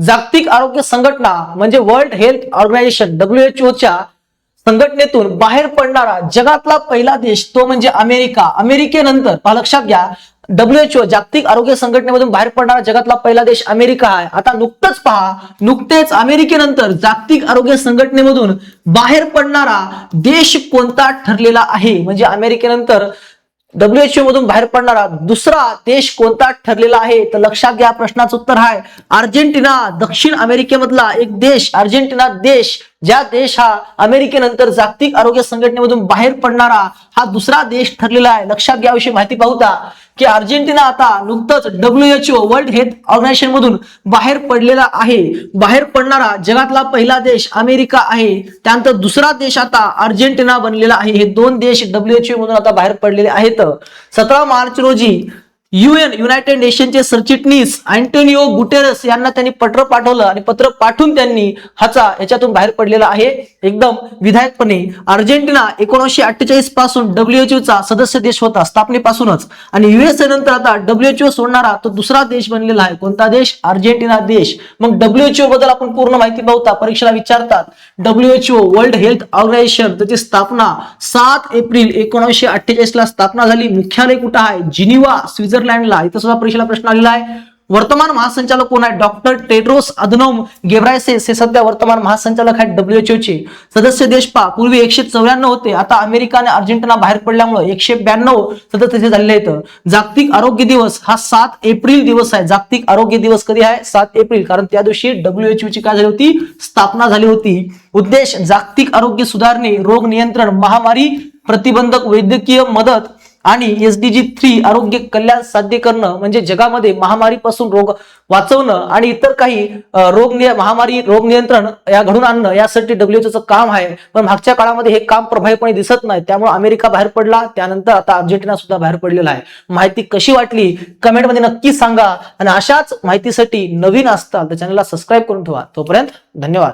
जागतिक आरोग्य संघटना म्हणजे वर्ल्ड हेल्थ ऑर्गनायझेशन WHO च्या संघटनेतून बाहेर पडणारा जगातला पहिला देश तो म्हणजे अमेरिका। अमेरिकेनंतर पहा, लक्षात घ्या, WHO जागतिक आरोग्य संघटनेमधून बाहेर पडणारा जगातला पहिला देश अमेरिका आहे। आता नुकतेच अमेरिकेनंतर जागतिक आरोग्य संघटनेमधून बाहेर पडणारा देश कोणता ठरलेला आहे, म्हणजे अमेरिकेनंतर WHO मधून बाहेर पडणारा दुसरा देश कोणता ठरलेला आहे? तर लक्षात घ्या, प्रश्नाचं उत्तर आहे अर्जेंटिना। दक्षिण अमेरिकेमधला एक देश अर्जेंटिना देश, ज्या देश हा अमेरिकेनंतर जागतिक आरोग्य संघटनेमधून बाहेर पडणारा हा दुसरा देश ठरलेला आहे। लक्षात घ्या, विषयी माहिती पाहूया की अर्जेंटिना आता नुकतंच WHO वर्ल्ड हेल्थ ऑर्गनायझेशन मधून बाहेर पडलेला आहे। बाहेर पडणारा जगातला पहिला देश अमेरिका आहे, त्यानंतर दुसरा देश आता अर्जेंटिना बनलेला आहे। हे दोन देश WHO मधून आता बाहेर पडलेले आहेत। 17 मार्च रोजी युनायटेड नेशनचे सरचिटणीस अँटोनियो गुटेरस यांना त्यांनी पत्र पाठवलं आणि पत्र पाठवून त्यांनी याच्यातून बाहेर पडलेला आहे एकदम विधायकपणे। अर्जेंटिना 1948 पासून WHO चा सदस्य देश होता स्थापनेपासूनच, आणि USA नंतर आता WHO सोडणारा तो दुसरा देश बनलेला आहे। कोणता देश? अर्जेंटिना देश। मग WHO बद्दल आपण पूर्ण माहिती पाहूया, परीक्षेला विचारतात। WHO वर्ल्ड हेल्थ ऑर्गनायझेशन त्याची स्थापना 7 एप्रिल 1948 ला स्थापना झाली। मुख्यालय कुठे आहे? जिनिव्हा, स्वित्झर्लंडला। इथं सुद्धा परीक्षेला प्रश्न आलेला आहे। वर्तमान महासंचालक कोण आहे? डॉक्टर टेड्रोस अधनोम घेब्रेयेसस हे सध्या वर्तमान महासंचालक आहेत WHO चे। सदस्य देश पूर्वी 194 होते, आता अमेरिका आणि अर्जेंटिना बाहेर पडल्यामुळे 192 सदस्य झालेले आहेत। जागतिक आरोग्य दिवस हा 7 एप्रिल दिवस आहे। जागतिक आरोग्य दिवस कधी आहे? 7 एप्रिल, कारण त्या दिवशी WHO ची काय झाली होती? स्थापना झाली होती। उद्देश जागतिक आरोग्य सुधारणे, रोग नियंत्रण, महामारी प्रतिबंधक, वैद्यकीय मदत आणि SDG 3 आरोग्य कल्याण साध्य करणं, म्हणजे जगामध्ये महामारीपासून रोग वाचवणं आणि इतर काही रोग नियंत्रण या घडून आणणं, यासाठी WHO चं काम आहे। पण मागच्या काळामध्ये हे काम प्रभावीपणे दिसत नाही, त्यामुळे अमेरिका बाहेर पडला, त्यानंतर आता अर्जेंटिना सुद्धा बाहेर पडलेला आहे। माहिती कशी वाटली कमेंटमध्ये नक्की सांगा, आणि अशाच माहितीसाठी नवीन असताल तर चॅनलला सबस्क्राईब करून ठेवा। तोपर्यंत धन्यवाद।